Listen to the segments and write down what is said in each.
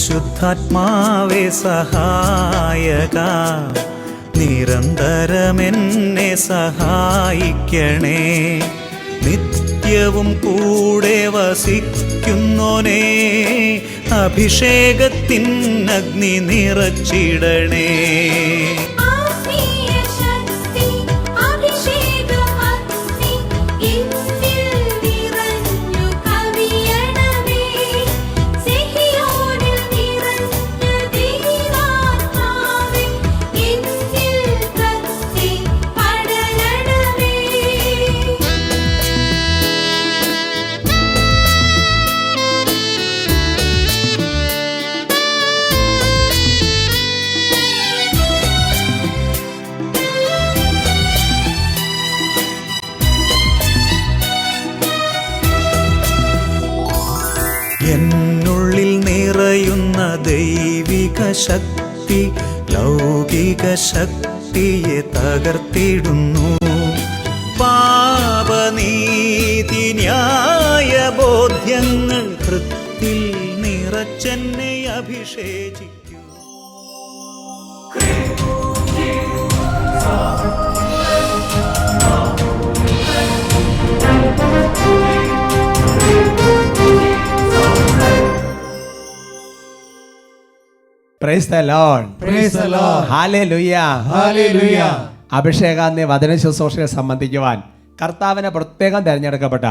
പരിശുദ്ധാത്മാവേ സഹായക, നിരന്തരമെന്നെ സഹായിക്കണേ. നിത്യവും കൂടെ വസിക്കുന്നോനേ, അഭിഷേകത്തിൻ അഗ്നി നിറച്ചിടണേ. എന്നുള്ളിൽ നിറയുന്ന ദൈവിക ശക്തി ലൗകിക ശക്തിയെ തകർത്തിടുന്നു. പാപനീതി ന്യായ ബോധ്യങ്ങൾ ഹൃത്തിൽ നിറച്ചെന്നെ അഭിഷേചിക്കൂ. Praise the Lord. Praise the Lord. Hallelujah. Hallelujah. അഭിഷേകാന്യ വചന ശുശ്രൂഷയെ സംബന്ധിക്കുവാൻ കർത്താവിനെ പ്രത്യേകം തിരഞ്ഞെടുക്കപ്പെട്ട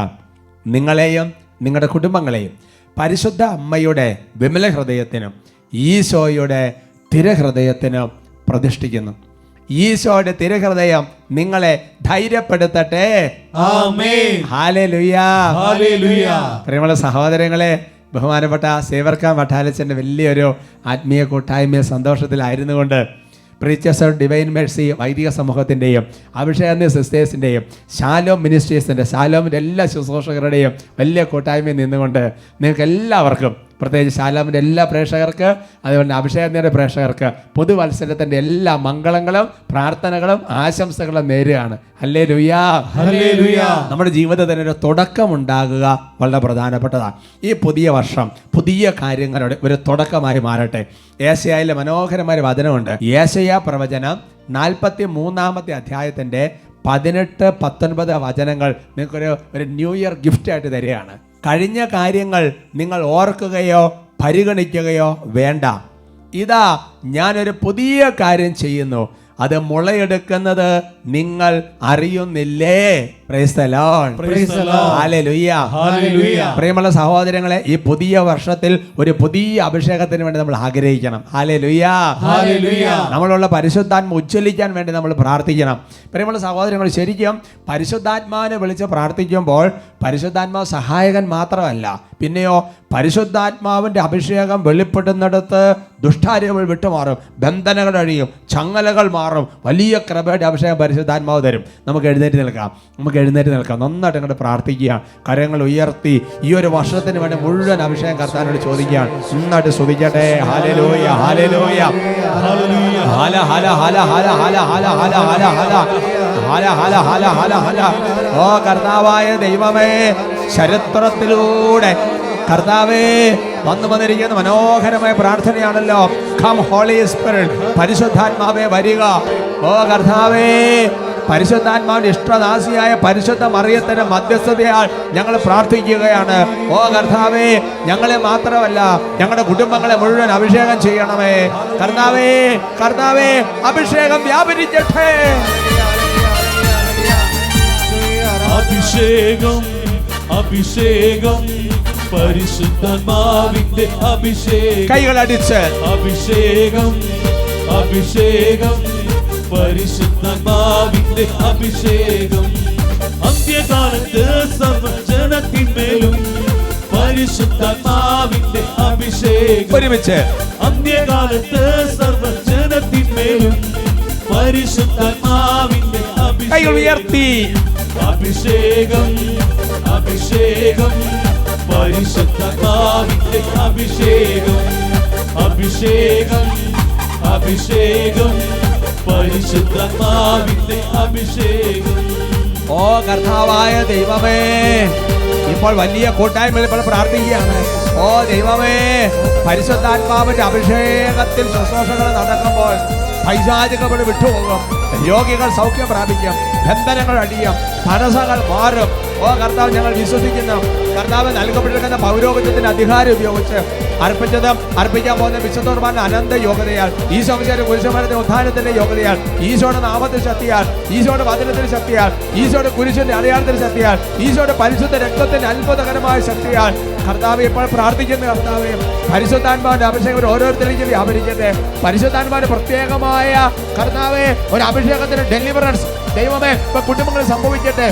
നിങ്ങളെയും നിങ്ങളുടെ കുടുംബങ്ങളെയും പരിശുദ്ധ അമ്മയുടെ വിമല ഹൃദയത്തിനും ഈശോയുടെ തിരഹൃദയത്തിനും പ്രതിഷ്ഠിക്കുന്നു. ഈശോയുടെ തിരഹൃദയം നിങ്ങളെ ധൈര്യപ്പെടുത്തട്ടെ. ആമേൻ. ഹല്ലേലൂയ. ഹല്ലേലൂയ. പ്രിയമുള്ള സഹോദരങ്ങളെ, ബഹുമാനപ്പെട്ട സേവർക്കാൻ വട്ടാലച്ചൻ്റെ വലിയൊരു ആത്മീയ കൂട്ടായ്മ സന്തോഷത്തിലായിരുന്നു കൊണ്ട് പ്രീച്ചേഴ്സ് ഓഫ് ഡിവൈൻ മേഴ്സി വൈദിക സമൂഹത്തിൻ്റെയും അഭിഷേക സിസ്റ്റേഴ്സിൻ്റെയും ശാലോം മിനിസ്ട്രീസിൻ്റെ ശാലോമിൻ്റെ എല്ലാ ശുശ്രൂഷകരുടെയും വലിയ കൂട്ടായ്മയിൽ നിന്നുകൊണ്ട് നിങ്ങൾക്ക് എല്ലാവർക്കും, പ്രത്യേകിച്ച് ശാലോമിൻ്റെ എല്ലാ പ്രേക്ഷകർക്ക്, അതുപോലെ അഭിഷേകത്തിൻ്റെ പ്രേക്ഷകർക്ക് പുതുവത്സരത്തിൻ്റെ എല്ലാ മംഗളങ്ങളും പ്രാർത്ഥനകളും ആശംസകളും നേരുകയാണ്. ഹല്ലേലൂയാ. ഹല്ലേലൂയ. നമ്മുടെ ജീവിതത്തിന് ഒരു തുടക്കമുണ്ടാകുക വളരെ പ്രധാനപ്പെട്ടതാണ്. ഈ പുതിയ വർഷം പുതിയ കാര്യങ്ങളുടെ ഒരു തുടക്കമായി മാറട്ടെ. യേശയ്യായിലെ മനോഹരമായ വചനമുണ്ട്. യേശയ്യാ പ്രവചനം 43-ാമത്തെ അധ്യായത്തിൻ്റെ 18-19 വചനങ്ങൾ നിങ്ങൾക്കൊരു ന്യൂ ഇയർ ഗിഫ്റ്റായിട്ട് തരികയാണ്. കഴിഞ്ഞ കാര്യങ്ങൾ നിങ്ങൾ ഓർക്കുകയോ പരിഗണിക്കുകയോ വേണ്ട. ഇതാ ഞാനൊരു പുതിയ കാര്യം ചെയ്യുന്നു, അത് മുളയെടുക്കുന്നത് നിങ്ങൾ അറിയുന്നില്ലേ. Praise the lord. Praise the lord. ഹല്ലേലൂയ. ഹല്ലേലൂയ. പ്രിയമുള്ള സഹോദരങ്ങളെ, ഈ പുതിയ വർഷത്തിൽ ഒരു പുതിയ അഭിഷേകത്തിന് വേണ്ടി നമ്മൾ ആഗ്രഹിക്കണം. ഹല്ലേലൂയ. ഹല്ലേലൂയ. നമ്മളുള്ള പരിശുദ്ധാത്മ ഉജ്ജ്വലിക്കാൻ വേണ്ടി നമ്മൾ പ്രാർത്ഥിക്കണം. പ്രിയമുള്ള സഹോദരങ്ങൾ, ശരിക്കും പരിശുദ്ധാത്മാവിനെ വിളിച്ച് പ്രാർത്ഥിക്കുമ്പോൾ പരിശുദ്ധാത്മാവ് സഹായകൻ മാത്രമല്ല, പിന്നെയോ പരിശുദ്ധാത്മാവിൻ്റെ അഭിഷേകം വെളിപ്പെടുന്നിടത്ത് ദുഷ്ടാരൂപങ്ങൾ വിട്ടുമാറും, ബന്ധനങ്ങൾ അഴിയും, ചങ്ങലകൾ മാറും, വലിയ കൃപയുടെ അഭിഷേകം പരിശുദ്ധാത്മാവ് തരും. നമുക്ക് എഴുന്നേറ്റ് നിൽക്കാം. നന്നായിട്ട് അങ്ങോട്ട് പ്രാർത്ഥിക്കുക. കരങ്ങൾ ഉയർത്തി ഈ ഒരു വർഷത്തിന് വേണ്ടി മുഴുവൻ അഭിഷേകം കർത്താവിനോട് ചോദിക്കുകയാണ്. നന്നായിട്ട് സ്തുതിക്കട്ടെ. ഹല്ലേലൂയ. ഹല്ലേലൂയ. ഹല്ലേലൂയ. ഹല ഹല ഹല ഹല ഹല ഹല ഹല ഹല ഹല ഹല ഹല ഹല ഹല ഹല. ഓ കർത്താവായ ദൈവമേ, ചരിത്രത്തിലൂടെ കർത്താവേ വന്നിരിക്കുന്ന മനോഹരമായ പ്രാർത്ഥനയാണല്ലോ. കം ഹോളി സ്പിരിറ്റ്, പരിശുദ്ധാത്മാവേ വരിക. ഓ കർത്താവേ, പരിശുദ്ധാത്മാവിന്റെ ഇഷ്ടദാസിയായ പരിശുദ്ധ മറിയത്തിന്റെ മധ്യസ്ഥതയാൽ ഞങ്ങൾ പ്രാർത്ഥിക്കുകയാണ്. ഓ കർത്താവേ, ഞങ്ങളെ മാത്രമല്ല ഞങ്ങളുടെ കുടുംബങ്ങളെ മുഴുവൻ അഭിഷേകം ചെയ്യണമേ. കർത്താവേ, കർത്താവേ, അഭിഷേകം വ്യാപരിക്കട്ടെ. അഭിഷേകം, അഭിഷേകം, പരിശുദ്ധാത്മാവിന്റെ അഭിഷേകം. കൈകളടിച്ച് അഭിഷേകം, അഭിഷേകം, പരിശുദ്ധാത്മാവിന്റെ അഭിഷേകം. അന്ത്യകാലത്ത് സർവ്വജനത്തിന്മേലും പരിശുദ്ധാത്മാവിന്റെ അഭിഷേകം. ഒരുമിച്ച് അന്ത്യകാലത്ത് സർവ്വജനത്തിന്മേലും പരിശുദ്ധാത്മാവിന്റെ കൈകൾ അഭിഷേകം. ഉയർത്തി. അഭിഷേകം, അഭിഷേകം, പരിശുദ്ധാത്മാവിന്റെ അഭിഷേകം. അഭിഷേകം, അഭിഷേകം, പരിശുദ്ധാത്മാവിന്റെ അഭിഷേകം. ഓ കർത്താവായ ദൈവമേ, ഇപ്പോൾ വലിയ കൂട്ടായ്മയിൽ ഇപ്പോൾ പ്രാർത്ഥിക്കുകയാണ്. ഓ ദൈവമേ, പരിശുദ്ധാത്മാവിന്റെ അഭിഷേകത്തിൽ ശുശ്രൂഷകൾ നടക്കുമ്പോൾ പൈശാചികങ്ങൾ വിട്ടുപോകും, രോഗികൾ സൗഖ്യം പ്രാപിക്കും, ബന്ധനങ്ങൾ അടിയും, തടസ്സങ്ങൾ മാറും. ഓ കർത്താവ്, ഞങ്ങൾ വിശ്വസിക്കുന്നു. കർത്താവ് നൽകപ്പെട്ടിരിക്കുന്ന പൗരോഹിത്യത്തിന്റെ അധികാരം ഉപയോഗിച്ച് അർപ്പിക്കാൻ പോകുന്ന വിശുദ്ധ കുർബാന അനന്ത യോഗ്യതയാൽ, ഈശോയുടെ കുരിശുമരണത്തിന്റെ ഉദ്ധാനത്തിന്റെ യോഗ്യതയാൽ, ഈശോയുടെ നാമത്തിൽ ശക്തിയാൽ, ഈശോയുടെ വചനത്തിൽ ശക്തിയാൽ, ഈശോയുടെ കുരിശിന്റെ അടയാളത്തിൽ ശക്തിയാൽ, ഈശോയുടെ പരിശുദ്ധ രക്തത്തിന്റെ അത്ഭുതകരമായ ശക്തിയാൽ കർത്താവ് ഇപ്പോൾ പ്രാർത്ഥിക്കുന്ന കർത്താവ്, പരിശുദ്ധാത്മാവിന്റെ അഭിഷേകം ഓരോരുത്തരിലേക്ക് വ്യാപരിക്കട്ടെ. പരിശുദ്ധാത്മാവിന്റെ പ്രത്യേകമായ കർത്താവ് ഒരു അഭിഷേകത്തിന് ഡെലിവറൻസ് ദൈവമേ ഇപ്പൊ കുടുംബങ്ങളിൽ സംഭവിക്കട്ടെ.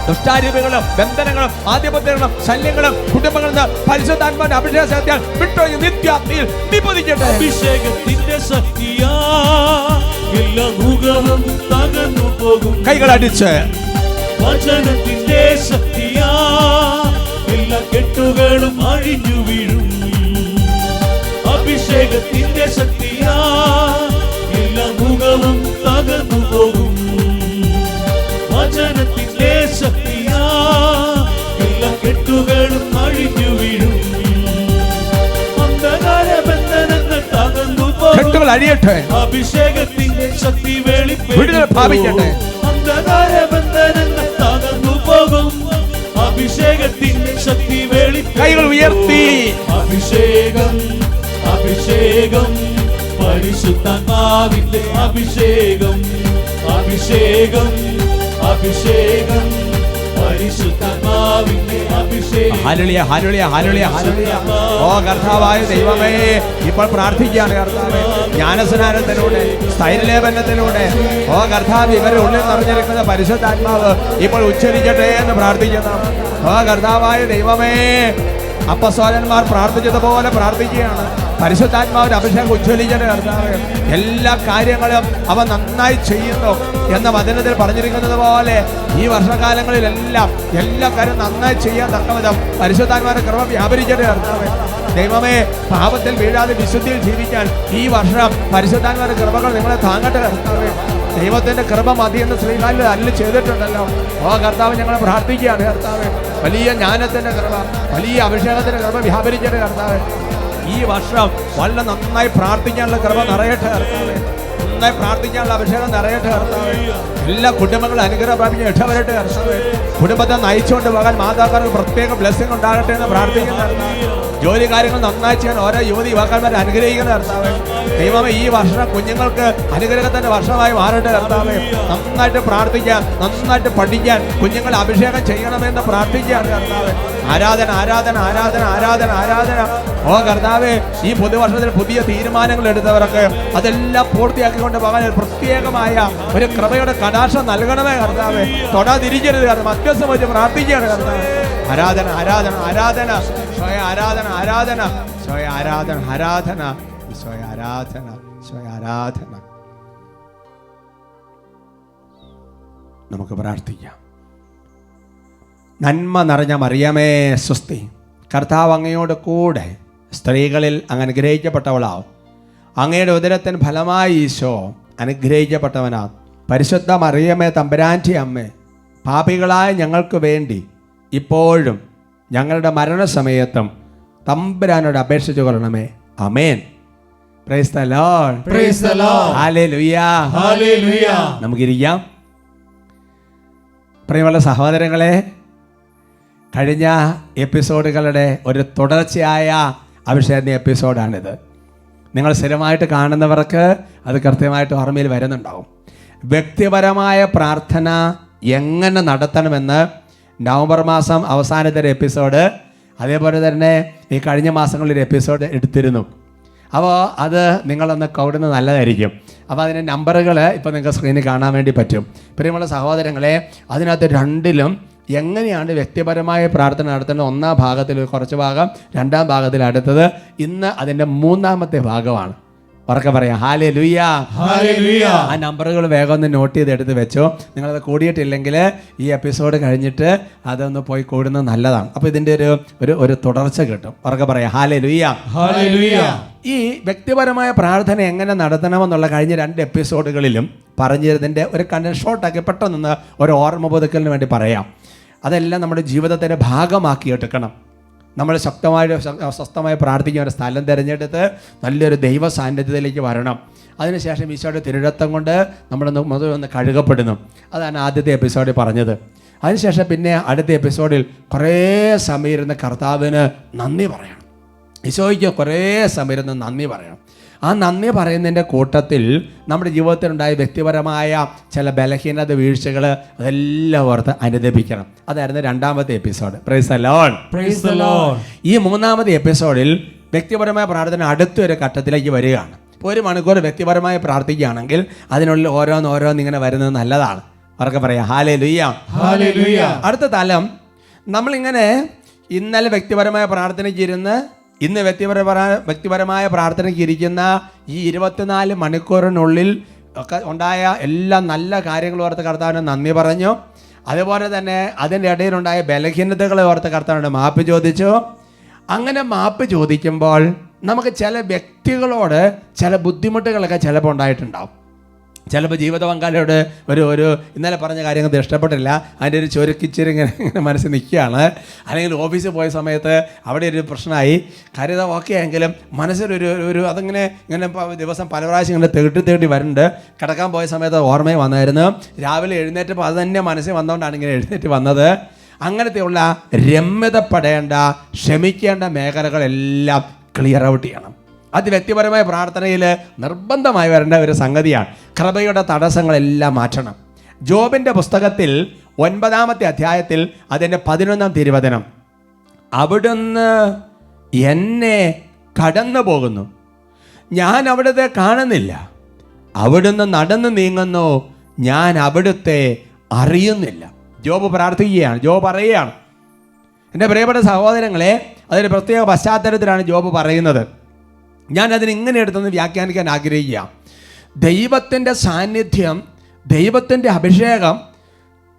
ദുഷ്ടാരൂപികളും ബന്ധനങ്ങളും ആധിപത്യങ്ങളും ശല്യങ്ങളും കുടുംബങ്ങളിൽ നിന്ന് പരിശുദ്ധാത്മാവിന്റെ അഭിഷേക ശക്തിയാൽ വിട്ടൊഴിഞ്ഞ് നിത്യാഗ്നിയിൽ നിപതിക്കട്ടെ. അഭിഷേകത്തിന്റെ ശക്തിയാ എല്ലാ മുഖവും തകർന്നു പോകും. കൈകളടിച്ച് വചനത്തിന്റെ ശക്തിയാ എല്ലാ കെട്ടുകളും അഴിഞ്ഞു വീഴും. അഭിഷേകത്തിന്റെ ശക്തിയാ എല്ലാ മുഖവും തകർന്നു പോകും. വചനത്തിന്റെ ശക്തിയാ എല്ലാ കെട്ടുകളും അഴിഞ്ഞു വീഴും. അന്ധകാര ബന്ധനങ്ങൾ തകർന്നു പോകും. കെട്ടുകൾ അഴിയട്ടെ. അഭിഷേകത്തിന്റെ ശക്തി വിടുതൽ പ്രാപിക്കട്ടെ. അന്ധകാര ബന്ധനങ്ങൾ തകർന്നു പോകും. അഭിഷേകത്തിന്റെ ശക്തി കൈകൾ ഉയർത്തി. അഭിഷേകം അഭിഷേകം പരിശുദ്ധാത്മാവിന്റെ അഭിഷേകം. അഭിഷേകം അഭിഷേകം പരിശുദ്ധാത്മാവിന്റെ അഭിഷേകം. ഹല്ലേലൂയ ഹല്ലേലൂയ ഹല്ലേലൂയ ഹല്ലേലൂയ. ഓ കർത്താവായ ദൈവമേ, ഇപ്പോൾ പ്രാർത്ഥിക്കുകയാണ് കർത്താവേ, ജ്ഞാനസ്നാനത്തിലൂടെ സ്ഥൈര്യലേപനത്തിലൂടെ ഓ കർത്താവ് ഇവരുടെ ഉള്ളിൽ നിറഞ്ഞിരിക്കുന്ന പരിശുദ്ധാത്മാവ് ഇപ്പോൾ ഉച്ചരിക്കട്ടെ എന്ന് പ്രാർത്ഥിക്കുന്നു. ഓ കർത്താവായ ദൈവമേ, അപ്പസ്തോലന്മാർ പ്രാർത്ഥിച്ചതുപോലെ പ്രാർത്ഥിക്കുകയാണ്. പരിശുദ്ധാത്മാവിന്റെ അഭിഷേകം ഉജ്ജ്വലിക്കട്ടെ കർത്താവേ. എല്ലാ കാര്യങ്ങളും അവ നന്നായി ചെയ്യുന്നു എന്ന വചനത്തിൽ പറഞ്ഞിരിക്കുന്നത് പോലെ ഈ വർഷകാലങ്ങളിലെല്ലാം എല്ലാ കാര്യം നന്നായി ചെയ്യാൻ തക്കവിധം പരിശുദ്ധാത്മാവിന്റെ കൃപ വ്യാപരിക്കട്ടെ കർത്താവേ. ദൈവമേ, പാപത്തിൽ വീഴാതെ വിശുദ്ധിയിൽ ജീവിക്കാൻ ഈ വർഷം പരിശുദ്ധാത്മാവിന്റെ കൃപകൾ നിങ്ങളെ താങ്ങട്ടെ കർത്താവേ. ദൈവത്തിന്റെ കൃപ മതി എന്ന് ശ്രീകാലിൽ അല്ല ചെയ്തിട്ടുണ്ടല്ലോ. ഓ കർത്താവ്, ഞങ്ങൾ പ്രാർത്ഥിക്കുകയാണ് കർത്താവേ, വലിയ ജ്ഞാനത്തിന്റെ കൃപ, വലിയ അഭിഷേകത്തിന്റെ കൃപ വ്യാപരിക്കട്ടെ കർത്താവേ. ഈ വർഷം വളരെ നന്നായി പ്രാർത്ഥിക്കാനുള്ള കൃപ നിറയട്ടെ കർത്താവേ. നന്നായി പ്രാർത്ഥിക്കാനുള്ള അഭിഷേകം നിറയട്ടെ കർത്താവേ. എല്ലാ കുടുംബങ്ങളും അനുഗ്രഹം പ്രാപിക്കാൻ ഇടവരട്ടെ കർത്താവേ. കുടുംബത്തെ നയിച്ചുകൊണ്ട് പോകാൻ മാതാക്കൾക്ക് പ്രത്യേക ബ്ലെസ്സിംഗ് ഉണ്ടാകട്ടെ എന്ന് പ്രാർത്ഥിക്കുന്ന കർത്താവേ. ജോലി കാര്യങ്ങൾ നന്നായി ചെയ്യാൻ ഓരോ യുവതി യുവാക്കന്മാരെ അനുഗ്രഹിക്കുന്ന കർത്താവേ. ദൈവമേ, ഈ വർഷം കുഞ്ഞുങ്ങൾക്ക് അനുഗ്രഹത്തിന്റെ വർഷമായി മാറട്ടെ കർത്താവേ. നന്നായിട്ട് പ്രാർത്ഥിക്കാൻ, നന്നായിട്ട് പഠിക്കാൻ കുഞ്ഞുങ്ങളെ അഭിഷേകം ചെയ്യണമെന്ന് പ്രാർത്ഥിക്കുകയാണ് കർത്താവേ. ആരാധന ആരാധന ആരാധന ആരാധന ആരാധന. ഓ കർത്താവേ, ഈ പുതുവർഷത്തിൽ പുതിയ തീരുമാനങ്ങൾ എടുത്തവർക്ക് അതെല്ലാം പൂർത്തിയാക്കിക്കൊണ്ട് പോകാൻ ഒരു പ്രത്യേകമായ ഒരു കൃപയുടെ കടാക്ഷം നൽകണമേ കർത്താവേ. തൊടാതിരിക്കരുത് കാരണം മധ്യസ്ഥം വെച്ച് പ്രാർത്ഥിക്കുകയാണ് കർത്താവേ. ആരാധന ആരാധന ആരാധന സ്വയ ആരാധന ആരാധന സ്വയ ആരാധന ആരാധന സ്വയ ആരാധന സ്വയ ആരാധന. നമുക്ക് പ്രാർത്ഥിക്കാം. നന്മ നിറഞ്ഞ മറിയമേ സ്വസ്തി, കർത്താവ് അങ്ങയോട് കൂടെ സ്ത്രീകളിൽ അങ്ങ് അനുഗ്രഹിക്കപ്പെട്ടവളാവും. അങ്ങയുടെ ഉദരത്തിന് ഫലമായി ഈശോ അനുഗ്രഹിക്കപ്പെട്ടവനാ. പരിശുദ്ധ മറിയമേ തമ്പുരാൻ്റെ അമ്മേ, പാപികളായ ഞങ്ങൾക്ക് വേണ്ടി ഇപ്പോഴും ഞങ്ങളുടെ മരണസമയത്തും തമ്പുരാനോട് അപേക്ഷിച്ചു കൊള്ളണമേ. ആമേൻ. Praise the lord. Praise the lord. ഹല്ലേലൂയ ഹല്ലേലൂയ. നമുക്കിരിക്കാം. പ്രിയമുള്ള സഹോദരങ്ങളെ, കഴിഞ്ഞ എപ്പിസോഡുകളുടെ ഒരു തുടർച്ചയായ അഭിഷേക എപ്പിസോഡാണിത്. നിങ്ങൾ സ്ഥിരമായിട്ട് കാണുന്നവർക്ക് അത് കൃത്യമായിട്ട് ഓർമ്മയിൽ വരുന്നുണ്ടാവും. വ്യക്തിപരമായ പ്രാർത്ഥന എങ്ങനെ നടത്തണമെന്ന് നവംബർ മാസം അവസാനത്തെ ഒരു എപ്പിസോഡ്, അതേപോലെ തന്നെ ഈ കഴിഞ്ഞ മാസങ്ങളിൽ എപ്പിസോഡ് എടുത്തിരുന്നു. അപ്പോൾ അത് നിങ്ങളൊന്ന് കൗടുന്നത് നല്ലതായിരിക്കും. അപ്പോൾ അതിൻ്റെ നമ്പറുകൾ ഇപ്പോൾ നിങ്ങൾക്ക് സ്ക്രീനിൽ കാണാൻ വേണ്ടി പറ്റും. പ്രിയമുള്ള സഹോദരങ്ങളെ, അതിനകത്ത് രണ്ടിലും എങ്ങനെയാണ് വ്യക്തിപരമായ പ്രാർത്ഥന നടത്തേണ്ടത്, ഒന്നാം ഭാഗത്തിൽ കുറച്ച് ഭാഗം, രണ്ടാം ഭാഗത്തിൽ അടുത്തത്, ഇന്ന് അതിൻ്റെ മൂന്നാമത്തെ ഭാഗമാണ്. ഉറക്കെ പറയാം ഹല്ലേലൂയ ഹല്ലേലൂയ. ആ നമ്പറുകൾ വേഗം ഒന്ന് നോട്ട് ചെയ്ത് എടുത്ത് വെച്ചോ. നിങ്ങളത് കൂടിയിട്ടില്ലെങ്കിൽ ഈ എപ്പിസോഡ് കഴിഞ്ഞിട്ട് അതൊന്ന് പോയി കൂടുന്നത് നല്ലതാണ്. അപ്പോൾ ഇതിൻ്റെ ഒരു തുടർച്ച കിട്ടും. ഉറക്കെ പറയാം ഹല്ലേലൂയ ഹല്ലേലൂയ. ഈ വ്യക്തിപരമായ പ്രാർത്ഥന എങ്ങനെ നടത്തണമെന്നുള്ള കഴിഞ്ഞ 2 എപ്പിസോഡുകളിലും പറഞ്ഞതിൻ്റെ ഒരു കണ്ടന്റ് ഷോർട്ടാക്കി പെട്ടെന്ന് ഒരു ഓർമ്മ പുതുക്കലിന് വേണ്ടി പറയാം. അതെല്ലാം നമ്മുടെ ജീവിതത്തിൻ്റെ ഭാഗമാക്കി എടുക്കണം. നമ്മൾ സ്വസ്ഥമായി പ്രാർത്ഥിക്കുന്ന ഒരു സ്ഥലം തിരഞ്ഞെടുത്ത് നല്ലൊരു ദൈവ സാന്നിധ്യത്തിലേക്ക് വരണം. അതിനുശേഷം ഈശോയുടെ തിരുരക്തം കൊണ്ട് നമ്മളൊന്ന് കഴുകപ്പെടുന്നു. അതാണ് ആദ്യത്തെ എപ്പിസോഡിൽ പറഞ്ഞത്. അതിനുശേഷം പിന്നെ അടുത്ത എപ്പിസോഡിൽ കുറേ സമയം ഇരുന്ന് കർത്താവിന് നന്ദി പറയണം. ഈശോയ്ക്ക് കുറേ സമയം ഇരുന്ന് നന്ദി പറയണം. ആ നന്ദി പറയുന്നതിൻ്റെ കൂട്ടത്തിൽ നമ്മുടെ ജീവിതത്തിലുണ്ടായ വ്യക്തിപരമായ ചില ബലഹീനത വീഴ്ചകൾ അതെല്ലാം ഓർത്ത് അനുദപിക്കണം. അതായിരുന്നു രണ്ടാമത്തെ episode. Price the Lord. Praise the Lord. ഈ മൂന്നാമത്തെ എപ്പിസോഡിൽ വ്യക്തിപരമായ പ്രാർത്ഥന അടുത്തൊരു ഘട്ടത്തിലേക്ക് വരികയാണ്. ഇപ്പോൾ 1 മണിക്കൂർ വ്യക്തിപരമായി പ്രാർത്ഥിക്കുകയാണെങ്കിൽ അതിനുള്ളിൽ ഓരോന്ന് ഇങ്ങനെ വരുന്നത് നല്ലതാണ്. അവർക്ക് പറയാം ഹല്ലേലൂയ. ഹല്ലേലൂയ. അടുത്ത തലം, നമ്മളിങ്ങനെ ഇന്നലെ വ്യക്തിപരമായ പ്രാർത്ഥനയ്ക്ക് ഇരുന്ന് ഇന്ന് വ്യക്തിപരമായ പ്രാർത്ഥനയ്ക്ക് ഇരിക്കുന്ന ഈ 24 മണിക്കൂറിനുള്ളിൽ ഒക്കെ ഉണ്ടായ എല്ലാ നല്ല കാര്യങ്ങളും ഓർത്ത് കർത്താവിന് നന്ദി പറഞ്ഞു. അതുപോലെ തന്നെ അതിൻ്റെ ഇടയിലുണ്ടായ ബലഹീനതകളെ ഓർത്ത് കർത്താവിനോട് മാപ്പ് ചോദിച്ചു. അങ്ങനെ മാപ്പ് ചോദിക്കുമ്പോൾ നമുക്ക് ചില വ്യക്തികളോട് ചില ബുദ്ധിമുട്ടുകളൊക്കെ ചിലപ്പോൾ ഉണ്ടായിട്ടുണ്ടാവും. ചിലപ്പോൾ ജീവിത പങ്കാളിയോട് ഒരു ഇന്നലെ പറഞ്ഞ കാര്യങ്ങൾക്ക് ഇഷ്ടപ്പെട്ടില്ല, അതിൻ്റെ ഒരു ചൊരുക്കിച്ചിരി ഇങ്ങനെ മനസ്സിൽ നിൽക്കുകയാണ്. അല്ലെങ്കിൽ ഓഫീസിൽ പോയ സമയത്ത് അവിടെ ഒരു പ്രശ്നമായി, കാര്യം ഓക്കെ എങ്കിലും മനസ്സിലൊരു അതിങ്ങനെ ദിവസം പല പ്രാവശ്യം ഇങ്ങനെ തേട്ടി വരുന്നുണ്ട്. കിടക്കാൻ പോയ സമയത്ത് ഓർമ്മയും വന്നായിരുന്നു. രാവിലെ എഴുന്നേറ്റപ്പോൾ അത് തന്നെ മനസ്സിൽ വന്നുകൊണ്ടാണ് ഇങ്ങനെ എഴുന്നേറ്റ് വന്നത്. അങ്ങനത്തെയുള്ള രമ്യതപ്പെടേണ്ട ക്ഷമിക്കേണ്ട മേഖലകളെല്ലാം ക്ലിയർ ഔട്ട് ചെയ്യണം. അത് വ്യക്തിപരമായ പ്രാർത്ഥനയിൽ നിർബന്ധമായി വരേണ്ട ഒരു സംഗതിയാണ്. കൃപയുടെ തടസ്സങ്ങളെല്ലാം മാറ്റണം. ജോബിൻ്റെ പുസ്തകത്തിൽ 9-ാമത്തെ അധ്യായത്തിൽ അതിൻ്റെ 11-ാം തിരുവചനം, അവിടുന്ന് എന്നെ കടന്നു പോകുന്നു, ഞാൻ അവിടുത്തെ കാണുന്നില്ല, അവിടുന്ന് നടന്നു നീങ്ങുന്നു, ഞാൻ അവിടുത്തെ അറിയുന്നില്ല. ജോബ് പ്രാർത്ഥിക്കുകയാണ്, ജോബ് പറയുകയാണ്. എൻ്റെ പ്രിയപ്പെട്ട സഹോദരങ്ങളെ, അതൊരു പ്രത്യേക പശ്ചാത്തലത്തിലാണ് ജോബ് പറയുന്നത്. ഞാനതിന് ഇങ്ങനെ എടുത്തൊന്ന് വ്യാഖ്യാനിക്കാൻ ആഗ്രഹിക്കുക. ദൈവത്തിൻ്റെ സാന്നിധ്യം, ദൈവത്തിൻ്റെ അഭിഷേകം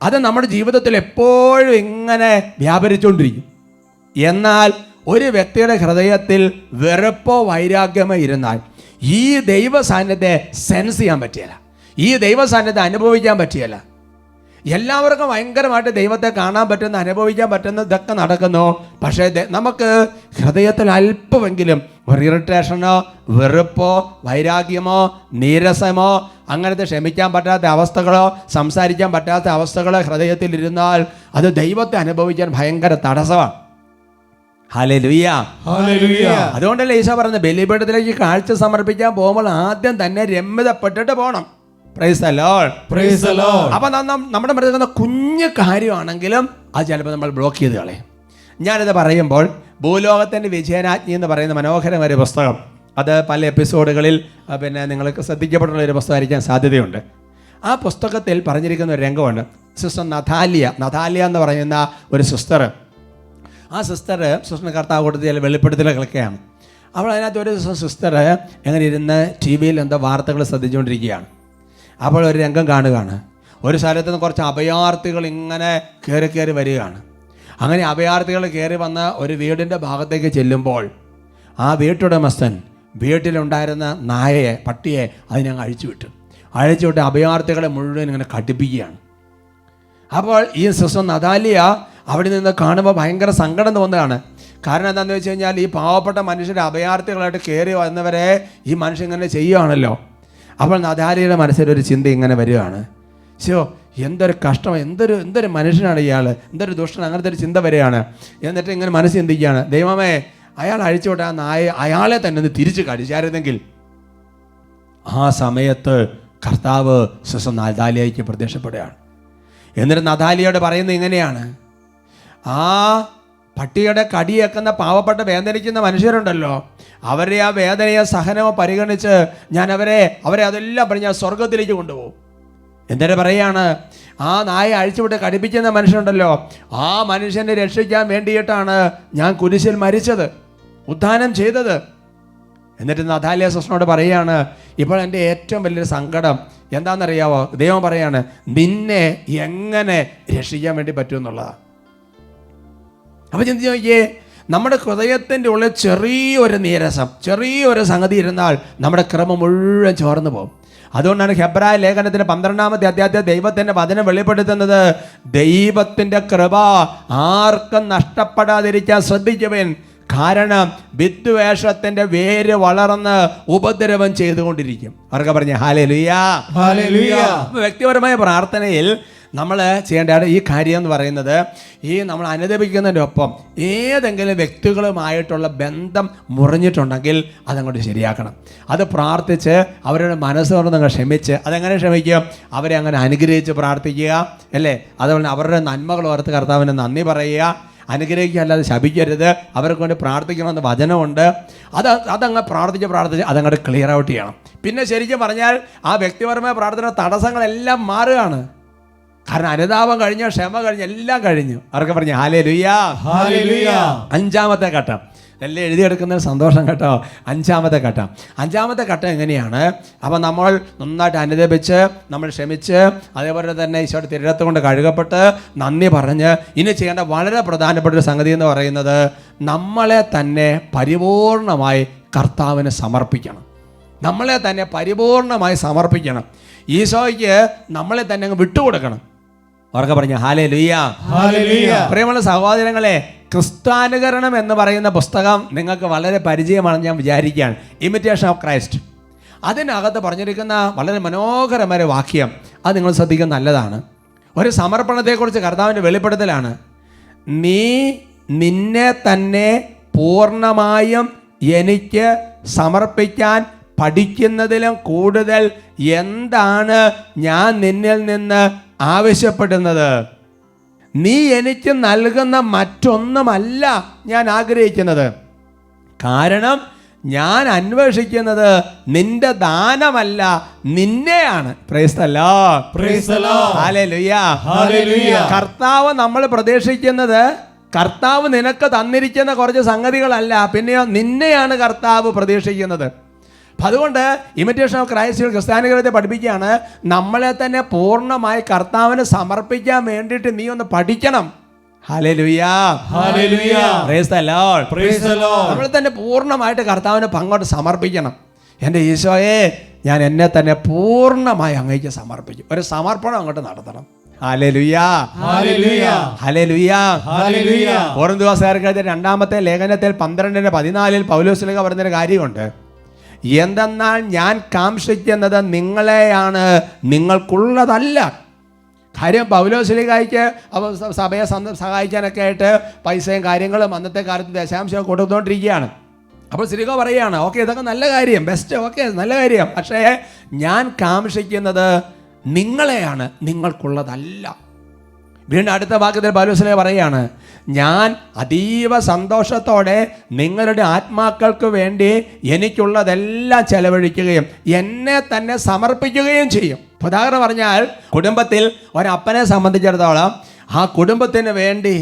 അത് നമ്മുടെ ജീവിതത്തിൽ എപ്പോഴും ഇങ്ങനെ വ്യാപരിച്ചുകൊണ്ടിരിക്കും. എന്നാൽ ഒരു വ്യക്തിയുടെ ഹൃദയത്തിൽ വെറുപ്പോ വൈരാഗ്യമോ ഇരുന്നാൽ ഈ ദൈവ സാന്നിധ്യത്തെ സെൻസ് ചെയ്യാൻ പറ്റിയല്ല, ഈ ദൈവ സാന്നിധ്യത്തെ അനുഭവിക്കാൻ പറ്റിയല്ല. എല്ലാവർക്കും ഭയങ്കരമായിട്ട് ദൈവത്തെ കാണാൻ പറ്റുന്ന, അനുഭവിക്കാൻ പറ്റുന്ന ഇതൊക്കെ നടക്കുന്നു. പക്ഷേ നമുക്ക് ഹൃദയത്തിൽ അല്പമെങ്കിലും ഒരു ഇറിറ്റേഷനോ വെറുപ്പോ വൈരാഗ്യമോ നീരസമോ അങ്ങനത്തെ ക്ഷമിക്കാൻ പറ്റാത്ത അവസ്ഥകളോ സംസാരിക്കാൻ പറ്റാത്ത അവസ്ഥകളോ ഹൃദയത്തിൽ ഇരുന്നാൽ അത് ദൈവത്തെ അനുഭവിക്കാൻ ഭയങ്കര തടസ്സമാണ്. ഹല്ലേലൂയ. ഹല്ലേലൂയ. അതുകൊണ്ടല്ലേ ഈശോ പറഞ്ഞ ബലിപീഠത്തിലേക്ക് കാഴ്ച സമർപ്പിക്കാൻ പോകുമ്പോൾ ആദ്യം തന്നെ രമ്യതപ്പെട്ടിട്ട് പോകണം. Price the Lord. Praise the Lord. അപ്പം നമ്മുടെ മൃഗം കുഞ്ഞു കാര്യമാണെങ്കിലും അത് ചിലപ്പോൾ നമ്മൾ ബ്ലോക്ക് ചെയ്ത് കളയും. ഞാനിത് പറയുമ്പോൾ ഭൂലോകത്തിൻ്റെ വിജയനാജ്ഞി എന്ന് പറയുന്ന മനോഹരമായ ഒരു പുസ്തകം, അത് പല എപ്പിസോഡുകളിൽ പിന്നെ നിങ്ങൾക്ക് ശ്രദ്ധിക്കപ്പെട്ടുള്ള ഒരു പുസ്തകമായിരിക്കാൻ സാധ്യതയുണ്ട്. ആ പുസ്തകത്തിൽ പറഞ്ഞിരിക്കുന്ന ഒരു രംഗമുണ്ട്. സിസ്റ്റർ നഥാലിയ എന്ന് പറയുന്ന ഒരു സിസ്റ്റർ, ആ സിസ്റ്റർ കർത്താവ് കൊടുത്ത ചില വെളിപ്പെടുത്തലുകളൊക്കെയാണ്. അവൾ അതിനകത്ത് ഒരു സിസ്റ്റർ എങ്ങനെ ഇരുന്ന് ടി വിയിൽ എന്തോ വാർത്തകൾ ശ്രദ്ധിച്ചുകൊണ്ടിരിക്കുകയാണ്. അപ്പോൾ ഒരു രംഗം കാണുകയാണ്. ഒരു സ്ഥലത്ത് നിന്ന് കുറച്ച് അഭയാർത്ഥികൾ ഇങ്ങനെ കയറി വരികയാണ്. അങ്ങനെ അഭയാർത്ഥികൾ കയറി വന്ന ഒരു വീടിൻ്റെ ഭാഗത്തേക്ക് ചെല്ലുമ്പോൾ ആ വീട്ടുടമസ്ഥൻ വീട്ടിലുണ്ടായിരുന്ന നായയെ, പട്ടിയെ അതിനങ്ങ് അഴിച്ചുവിട്ട് അഭയാർത്ഥികളെ മുഴുവൻ ഇങ്ങനെ കടിപ്പിക്കുകയാണ്. അപ്പോൾ ഈ സിസ്റ്റർ നഥാലിയ അവിടെ നിന്ന് കാണുമ്പോൾ ഭയങ്കര സങ്കടം തോന്നുകയാണ്. കാരണം എന്താണെന്ന് വെച്ച് കഴിഞ്ഞാൽ ഈ പാവപ്പെട്ട മനുഷ്യരെ അഭയാർത്ഥികളായിട്ട് കയറി വന്നവരെ ഈ മനുഷ്യൻ ഇങ്ങനെ ചെയ്യുകയാണല്ലോ. അപ്പോൾ നഥാലിയുടെ മനസ്സിലൊരു ചിന്ത ഇങ്ങനെ വരികയാണ്, എന്തൊരു കഷ്ടം, എന്തൊരു മനുഷ്യനാണ് ഇയാൾ, എന്തൊരു ദുഷ്ടൻ, അങ്ങനത്തെ ഒരു ചിന്ത വരികയാണ്. എന്നിട്ട് ഇങ്ങനെ മനസ്സ് ചിന്തിക്കുകയാണ്, ദൈവമേ അയാൾ അഴിച്ചുവിട്ട ആ നായ അയാളെ തന്നെ ഒന്ന് തിരിച്ച് കടിച്ചായിരുന്നെങ്കിൽ. ആ സമയത്ത് കർത്താവ് സിസ്റ്റർ നഥാലിയയ്ക്ക് പ്രത്യക്ഷപ്പെടുകയാണ്. എന്നിട്ട് നഥാലിയോട് പറയുന്നത് ഇങ്ങനെയാണ്, ആ പട്ടിയുടെ കടിയേക്കുന്ന പാവപ്പെട്ട വേദനിക്കുന്ന മനുഷ്യരുണ്ടല്ലോ, അവരെ ആ വേദനയോ സഹനമോ പരിഗണിച്ച് ഞാൻ അവരെ അതെല്ലാം പറഞ്ഞ് ഞാൻ സ്വർഗത്തിലേക്ക് കൊണ്ടുപോകും. എന്നിട്ട് പറയാണ്, ആ നായ അഴിച്ചുവിട്ട് കടിപ്പിക്കുന്ന മനുഷ്യനുണ്ടല്ലോ, ആ മനുഷ്യനെ രക്ഷിക്കാൻ വേണ്ടിയിട്ടാണ് ഞാൻ കുരിശിൽ മരിച്ചത്, ഉദ്ധാനം ചെയ്തത്. എന്നിട്ട് നഥാലിയ സിസ്റ്ററിനോട് പറയുകയാണ്, ഇപ്പോൾ എൻ്റെ ഏറ്റവും വലിയൊരു സങ്കടം എന്താണെന്നറിയാവോ? ദൈവം പറയാണ്, നിന്നെ എങ്ങനെ രക്ഷിക്കാൻ വേണ്ടി പറ്റുമെന്നുള്ളതാണ്. അപ്പോൾ ചിന്തിച്ച് നോക്കിയേ, നമ്മുടെ ഹൃദയത്തിൻ്റെ ഉള്ളിൽ ചെറിയൊരു നീരസം, ചെറിയൊരു സംഗതി ഇരുന്നാൽ നമ്മുടെ ക്രമം മുഴുവൻ ചോർന്നു പോകും. അതുകൊണ്ടാണ് ഹെബ്രായ ലേഖനത്തിന് 12-ാമത്തെ അധ്യായത്തിൽ ദൈവത്തിൻ്റെ വചനം വെളിപ്പെടുത്തുന്നത്, ദൈവത്തിൻ്റെ കൃപ ആർക്കും നഷ്ടപ്പെടാതിരിക്കാൻ ശ്രദ്ധിക്കുവിൻ, കാരണം വിദ്വേഷത്തിൻ്റെ വേര് വളർന്ന് ഉപദ്രവം ചെയ്തുകൊണ്ടിരിക്കും. അവർക്ക് പറഞ്ഞ ഹല്ലേലൂയാ. ഹല്ലേലൂയാ. വ്യക്തിപരമായ പ്രാർത്ഥനയിൽ നമ്മൾ ചെയ്യേണ്ട ഈ കാര്യം എന്ന് പറയുന്നത്, ഈ നമ്മൾ അനുദപിക്കുന്നതിൻ്റെ ഒപ്പം ഏതെങ്കിലും വ്യക്തികളുമായിട്ടുള്ള ബന്ധം മുറിഞ്ഞിട്ടുണ്ടെങ്കിൽ അതങ്ങോട്ട് ശരിയാക്കണം. അത് പ്രാർത്ഥിച്ച് അവരുടെ മനസ്സ് തുറന്നങ്ങ് ക്ഷമിച്ച്, അതെങ്ങനെ ക്ഷമിക്കുക? അവരെ അങ്ങനെ അനുഗ്രഹിച്ച് പ്രാർത്ഥിക്കുക, അല്ലേ? അതുപോലെ അവരുടെ നന്മകൾ ഓർത്ത് കർത്താവിന് നന്ദി പറയുക. അനുഗ്രഹിക്കുക, അല്ലാതെ ശപിക്കരുത്. അവർക്ക് വേണ്ടി പ്രാർത്ഥിക്കണമെന്ന് വചനമുണ്ട്. അതങ്ങ് പ്രാർത്ഥിച്ച് അതങ്ങോട്ട് ക്ലിയർ ഔട്ട് ചെയ്യണം. പിന്നെ ശരിക്കും പറഞ്ഞാൽ ആ വ്യക്തിപരമായ പ്രാർത്ഥന തടസ്സങ്ങളെല്ലാം മാറുകയാണ്. കാരണം അനുതാപം കഴിഞ്ഞു, ക്ഷമ കഴിഞ്ഞു, എല്ലാം കഴിഞ്ഞു. അവർക്ക് പറഞ്ഞു ഹല്ലേലൂയാ. ഹല്ലേലൂയാ. 5-ാമത്തെ ഘട്ടം എല്ലാം എഴുതിയെടുക്കുന്നതിന് സന്തോഷം കേട്ടോ. 5-ാമത്തെ ഘട്ടം എങ്ങനെയാണ്? അപ്പം നമ്മൾ നന്നായിട്ട് അനുദപിച്ച്, നമ്മൾ ക്ഷമിച്ച്, അതേപോലെ തന്നെ ഈശോയുടെ തിരുരത്ത് കൊണ്ട് കഴുകപ്പെട്ട് നന്ദി പറഞ്ഞ് ഇനി ചെയ്യേണ്ട വളരെ പ്രധാനപ്പെട്ട ഒരു സംഗതി എന്ന് പറയുന്നത്, നമ്മളെ തന്നെ പരിപൂർണമായി കർത്താവിന് സമർപ്പിക്കണം. നമ്മളെ തന്നെ പരിപൂർണമായി സമർപ്പിക്കണം. ഈശോയ്ക്ക് നമ്മളെ തന്നെ അങ്ങ് വിട്ടുകൊടുക്കണം. അവർക്ക് പറഞ്ഞു ഹല്ലേലൂയാ. ഹല്ലേലൂയാ. പ്രിയമുള്ള സഹോദരങ്ങളെ, ക്രിസ്ത്യാനുകരണം എന്ന് പറയുന്ന പുസ്തകം നിങ്ങൾക്ക് വളരെ പരിചയമാണെന്ന് ഞാൻ വിചാരിക്കുകയാണ്. Imitation of Christ. അതിനകത്ത് പറഞ്ഞിരിക്കുന്ന വളരെ മനോഹരമായ വാക്യം അത് നിങ്ങൾ ശ്രദ്ധിക്കുന്നത് നല്ലതാണ്. ഒരു സമർപ്പണത്തെക്കുറിച്ച് കർത്താവിൻ്റെ വെളിപ്പെടുത്തലാണ്. നീ നിന്നെ തന്നെ പൂർണ്ണമായും എനിക്ക് സമർപ്പിക്കാൻ പഠിക്കുന്നതിലും കൂടുതൽ എന്താണ് ഞാൻ നിന്നിൽ നിന്ന് ആവശ്യപ്പെടുന്നത്? നീ എനിക്ക് നൽകുന്ന മറ്റൊന്നുമല്ല ഞാൻ ആഗ്രഹിക്കുന്നത്. കാരണം ഞാൻ അന്വേഷിക്കുന്നത് നിന്റെ ദാനമല്ല, നിന്നെയാണ്. Praise the lord. Praise the lord. ഹല്ലേലൂയാ. ഹല്ലേലൂയാ. കർത്താവ് നമ്മൾ പ്രതീക്ഷിക്കുന്നത്, കർത്താവ് നിനക്ക് തന്നിരിക്കുന്ന കുറച്ച് സംഗതികളല്ല, പിന്നെയോ നിന്നെയാണ് കർത്താവ് പ്രതീക്ഷിക്കുന്നത്. അപ്പം അതുകൊണ്ട് ഇമിറ്റേഷൻ ഓഫ് ക്രൈസ്റ്റ് ക്രിസ്ത്യാനികളെ പഠിപ്പിക്കുകയാണ്, നമ്മളെ തന്നെ പൂർണ്ണമായി കർത്താവിന് സമർപ്പിക്കാൻ വേണ്ടിയിട്ട് നീ ഒന്ന് പഠിക്കണം. ഹല്ലേലൂയാ. ഹല്ലേലൂയാ. Praise the lord. Praise the lord. നമ്മൾ തന്നെ പൂർണ്ണമായിട്ട് കർത്താവിന് പങ്കോട്ട് സമർപ്പിക്കണം. എൻ്റെ ഈശോയെ, ഞാൻ എന്നെ തന്നെ പൂർണ്ണമായി അങ്ങേക്ക് സമർപ്പിക്കും. ഒരു സമർപ്പണം അങ്ങോട്ട് നടത്തണം. ഹല്ലേലൂയാ. ഹല്ലേലൂയാ. ഹല്ലേലൂയാ. ഹല്ലേലൂയാ. കൊരിന്ത്യക്കാർക്ക് 2-ാമത്തെ ലേഖനത്തിൽ 12:14 പൗലോസ് ശ്ലീഹ പറയുന്നൊരു കാര്യമുണ്ട്. എന്തെന്നാൽ ഞാൻ കാംക്ഷിക്കുന്നത് നിങ്ങളെയാണ്, നിങ്ങൾക്കുള്ളതല്ല. കാര്യം പൗലോസ് ശ്ലീഹായ്ക്ക് സഭയെ സഹായിക്കാനൊക്കെ ആയിട്ട് പൈസയും കാര്യങ്ങളും അന്നത്തെ കാലത്ത് ദശാംശം കൊടുത്തുകൊണ്ടിരിക്കുകയാണ്. അപ്പോൾ ശ്ലീഹ പറയുകയാണ്, ഓക്കെ ഇതൊക്കെ നല്ല കാര്യം, ബെസ്റ്റ്, ഓക്കെ നല്ല കാര്യം, പക്ഷേ ഞാൻ കാംക്ഷിക്കുന്നത് നിങ്ങളെയാണ്, നിങ്ങൾക്കുള്ളതല്ല. വീണ്ടും അടുത്ത വാക്യത്തിൽ പൗലോസ് ശ്ലീഹ പറയുകയാണ്, ഞാൻ അതീവ സന്തോഷത്തോടെ നിങ്ങളുടെ ആത്മാക്കൾക്ക് വേണ്ടി എനിക്കുള്ളതെല്ലാം ചെലവഴിക്കുകയും എന്നെ തന്നെ സമർപ്പിക്കുകയും ചെയ്യും. ഉദാഹരണം പറഞ്ഞാൽ, കുടുംബത്തിൽ ഒരപ്പനെ സംബന്ധിച്ചിടത്തോളം ആ കുടുംബത്തിന് വേണ്ടി,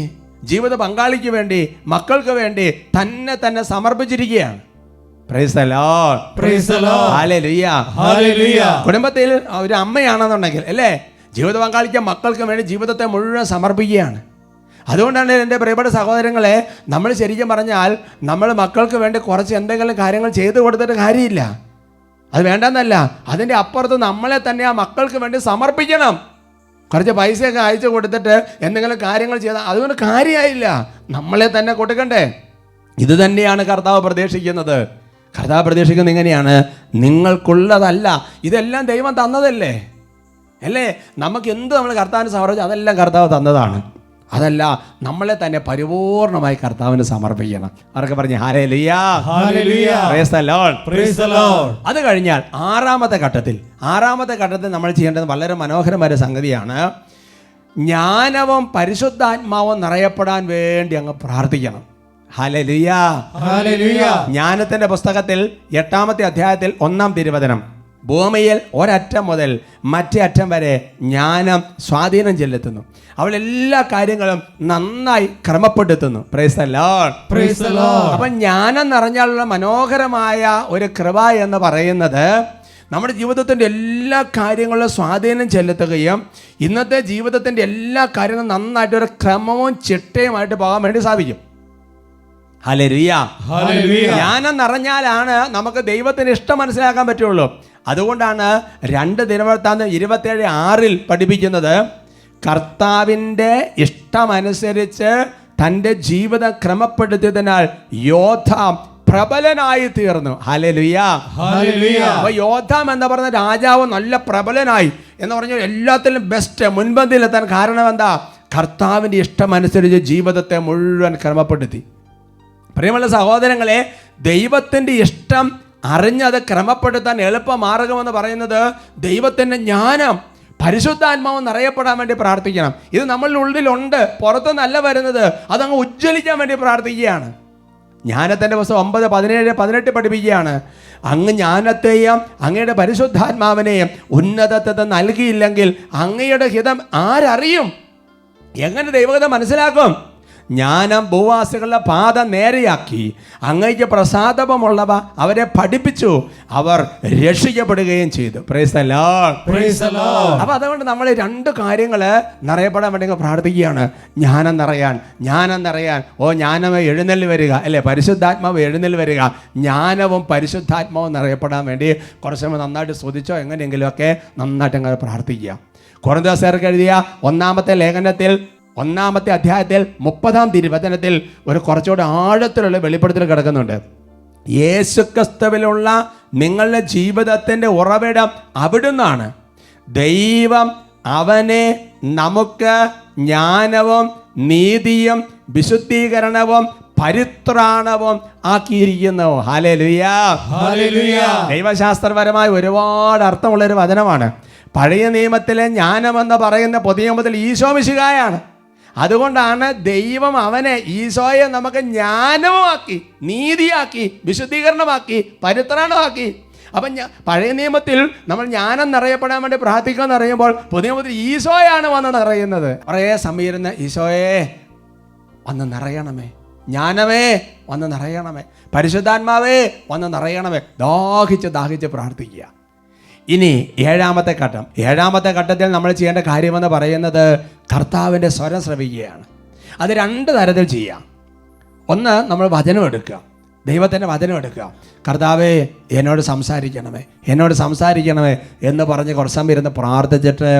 ജീവിത പങ്കാളിക്ക് വേണ്ടി, മക്കൾക്ക് വേണ്ടി തന്നെ സമർപ്പിച്ചിരിക്കുകയാണ്. Praise the lord. Praise the lord. ഹല്ലേലൂയാ. ഹല്ലേലൂയാ. കുടുംബത്തിൽ ഒരു അമ്മയാണെന്നുണ്ടെങ്കിൽ, അല്ലേ, ജീവിത പങ്കാളിക്ക് മക്കൾക്ക് വേണ്ടി ജീവിതത്തെ മുഴുവൻ സമർപ്പിക്കുകയാണ്. അതുകൊണ്ടാണ് എൻ്റെ പ്രിയപ്പെട്ട സഹോദരങ്ങളെ, നമ്മൾ ശരിക്കും പറഞ്ഞാൽ നമ്മൾ മക്കൾക്ക് വേണ്ടി കുറച്ച് എന്തെങ്കിലും കാര്യങ്ങൾ ചെയ്തു കൊടുത്തിട്ട് കാര്യമില്ല. അത് വേണ്ടെന്നല്ല, അതിൻ്റെ അപ്പുറത്ത് നമ്മളെ തന്നെ ആ മക്കൾക്ക് വേണ്ടി സമർപ്പിക്കണം. കുറച്ച് പൈസയൊക്കെ അയച്ചു കൊടുത്തിട്ട് എന്തെങ്കിലും കാര്യങ്ങൾ ചെയ്താൽ അതുകൊണ്ട് കാര്യമായില്ല. നമ്മളെ തന്നെ കൊടുക്കണ്ടേ? ഇത് തന്നെയാണ് കർത്താവ് പ്രതീക്ഷിക്കുന്നത്. കർത്താവ് പ്രതീക്ഷിക്കുന്നത് എങ്ങനെയാണ്? നിങ്ങൾക്കുള്ളതല്ല, ഇതെല്ലാം ദൈവം തന്നതല്ലേ, അല്ലേ? നമുക്ക് എന്ത് നമ്മൾ കർത്താവിന് സമർപ്പിച്ചു അതെല്ലാം കർത്താവ് തന്നതാണ്. അതല്ല, നമ്മളെ തന്നെ പരിപൂർണമായി കർത്താവിന് സമർപ്പിക്കണം. അവർക്ക് പറഞ്ഞു ഹല്ലേലൂയാ. ഹല്ലേലൂയാ. Praise the lord. Praise the lord. അത് കഴിഞ്ഞാൽ ആറാമത്തെ ഘട്ടത്തിൽ നമ്മൾ ചെയ്യേണ്ടത് വളരെ മനോഹരമായ സംഗതിയാണ്. ജ്ഞാനവും പരിശുദ്ധാത്മാവും നിറയപ്പെടാൻ വേണ്ടി അങ്ങ് പ്രാർത്ഥിക്കണം. ഹല്ലേലൂയാ. ഹല്ലേലൂയാ. ജ്ഞാനത്തിന്റെ പുസ്തകത്തിൽ 8-ാമത്തെ അധ്യായത്തിൽ 1-ാം തിരുവചനം, ഭൂമിയിൽ ഒരറ്റം മുതൽ മറ്റേ അറ്റം വരെ ജ്ഞാനം സ്വാധീനം ചെലുത്തുന്നു, അവൾ എല്ലാ കാര്യങ്ങളും നന്നായി ക്രമപ്പെടുത്തുന്നു. Praise the lord. Praise the lord. അപ്പം ജ്ഞാനം നിറഞ്ഞാലുള്ള മനോഹരമായ ഒരു കൃപ എന്ന് പറയുന്നത് നമ്മുടെ ജീവിതത്തിൻ്റെ എല്ലാ കാര്യങ്ങളും സ്വാധീനം ചെലുത്തുകയും ഇന്നത്തെ ജീവിതത്തിൻ്റെ എല്ലാ കാര്യങ്ങളും നന്നായിട്ട് ഒരു ക്രമവും ചിട്ടയുമായിട്ട് പോകാൻ വേണ്ടി സാധിക്കും. ഹല്ലേലൂയ. ഹല്ലേലൂയ. ജ്ഞാനം നിറഞ്ഞാലാണ് നമുക്ക് ദൈവത്തിന് ഇഷ്ടം മനസ്സിലാക്കാൻ പറ്റുള്ളൂ. അതുകൊണ്ടാണ് 2 ദിനവൃത്താന്തം 27:6 പഠിപ്പിക്കുന്നത്, കർത്താവിൻ്റെ ഇഷ്ടമനുസരിച്ച് തൻ്റെ ജീവിതം ക്രമപ്പെടുത്തിയതിനാൽ യോദ്ധാം പ്രബലനായി തീർന്നു. ഹല്ലേലൂയ. ഹല്ലേലൂയ. അപ്പൊ യോദ്ധാം എന്ന് പറഞ്ഞ രാജാവ് നല്ല പ്രബലനായി എന്ന് പറഞ്ഞാൽ എല്ലാത്തിലും ബെസ്റ്റ് മുൻപന്തിയിലെത്താൻ കാരണം എന്താ? കർത്താവിൻ്റെ ഇഷ്ടമനുസരിച്ച് ജീവിതത്തെ മുഴുവൻ ക്രമപ്പെടുത്തി. പ്രിയമുള്ള സഹോദരങ്ങളെ, ദൈവത്തിൻ്റെ ഇഷ്ടം അറിഞ്ഞത് ക്രമപ്പെടുത്താൻ എളുപ്പമാർഗമെന്ന് പറയുന്നത് ദൈവത്തിൻ്റെ ജ്ഞാനം, പരിശുദ്ധാത്മാവ് നിറയപ്പെടാൻ വേണ്ടി പ്രാർത്ഥിക്കണം. ഇത് നമ്മളുടെ ഉള്ളിലുണ്ട്, പുറത്തുനിന്നല്ല വരുന്നത്. അതങ്ങ് ഉജ്ജ്വലിക്കാൻ വേണ്ടി പ്രാർത്ഥിക്കുകയാണ്. ജ്ഞാനത്തിൻ്റെ പുസ്തകം 9, 17, 18 പഠിപ്പിക്കുകയാണ്, അങ്ങ് ജ്ഞാനത്തെയും അങ്ങയുടെ പരിശുദ്ധാത്മാവിനെയും ഉന്നതത്വത്തെ നൽകിയില്ലെങ്കിൽ അങ്ങയുടെ ഹിതം ആരറിയും? എങ്ങനെ ദൈവഹിതം മനസ്സിലാക്കും? ജ്ഞാനം ഭൂവാസികളുടെ പാത നേരെയാക്കി അങ്ങയ്ക്ക് പ്രസാദമുള്ളവ അവരെ പഠിപ്പിച്ചു, അവർ രക്ഷിക്കപ്പെടുകയും ചെയ്തു. Price the lord. Praise the Lord. അപ്പൊ അതുകൊണ്ട് നമ്മൾ 2 കാര്യങ്ങൾ നിറയപ്പെടാൻ വേണ്ടി പ്രാർത്ഥിക്കുകയാണ്. ജ്ഞാനം നിറയാൻ. ഓ ജ്ഞാനമേ എഴുന്നള്ളി വരിക, അല്ലേ? പരിശുദ്ധാത്മാവ് എഴുന്നള്ളി വരിക. ജ്ഞാനവും പരിശുദ്ധാത്മാവും നിറയപ്പെടാൻ വേണ്ടി കുറച്ച് നന്നായിട്ട് സ്തുതിച്ചോ എങ്ങനെയെങ്കിലുമൊക്കെ നന്നായിട്ട് അങ്ങനെ പ്രാർത്ഥിക്കുക. കൊരിന്ത്യർക്ക് എഴുതിയ 1-ാമത്തെ ലേഖനത്തിൽ 1-ാമത്തെ അധ്യായത്തിൽ 30-ാം തിരുവചനത്തിൽ ഒരു കുറച്ചുകൂടെ ആഴത്തിലുള്ള വെളിപ്പെടുത്തൽ കിടക്കുന്നുണ്ട്. യേശുക്രിസ്തുവിലുള്ള നിങ്ങളുടെ ജീവിതത്തിൻ്റെ ഉറവിടം അവിടുന്നാണ്. ദൈവം അവനെ നമുക്ക് ജ്ഞാനവും നീതിയും വിശുദ്ധീകരണവും പരിത്രാണവും ആക്കിയിരിക്കുന്നു. ഹല്ലേലൂയ. ഹല്ലേലൂയ. ദൈവശാസ്ത്രപരമായി ഒരുപാട് അർത്ഥമുള്ളൊരു വചനമാണ്. പഴയ നിയമത്തിലെ ജ്ഞാനമെന്ന് പറയുന്ന പുതിയ നിയമത്തിൽ ഈശോ മിശിഹായാണ്. അതുകൊണ്ടാണ് ദൈവം അവനെ, ഈശോയെ, നമുക്ക് ജ്ഞാനവുമാക്കി, നീതിയാക്കി, വിശുദ്ധീകരണമാക്കി, പരിത്രാണമാക്കി. അപ്പം പഴയ നിയമത്തിൽ നമ്മൾ ജ്ഞാനം നിറയപ്പെടാൻ വേണ്ടി പ്രാർത്ഥിക്കാന്ന് അറിയുമ്പോൾ പുതിയ നിയമത്തിൽ ഈശോയാണ് വന്ന് നിറയുന്നത്. കുറേ സമയിരുന്ന ഈശോയെ വന്ന് നിറയണമേ, ജ്ഞാനമേ വന്ന് നിറയണമേ, പരിശുദ്ധാത്മാവേ വന്ന് നിറയണമേ, ദാഹിച്ച് പ്രാർത്ഥിക്കുക. ഇനി 7-ാമത്തെ ഘട്ടം. 7-ാമത്തെ ഘട്ടത്തിൽ നമ്മൾ ചെയ്യേണ്ട കാര്യമെന്ന് പറയുന്നത് കർത്താവിൻ്റെ സ്വരം ശ്രവിക്കുകയാണ്. അത് 2 തരത്തിൽ ചെയ്യാം. ഒന്ന്, നമ്മൾ വചനം എടുക്കുക, ദൈവത്തിൻ്റെ വചനം എടുക്കുക. കർത്താവേ എന്നോട് സംസാരിക്കണമേ എന്ന് പറഞ്ഞ് കുറച്ച് സമയം ഇരുന്ന് പ്രാർത്ഥിച്ചിട്ട്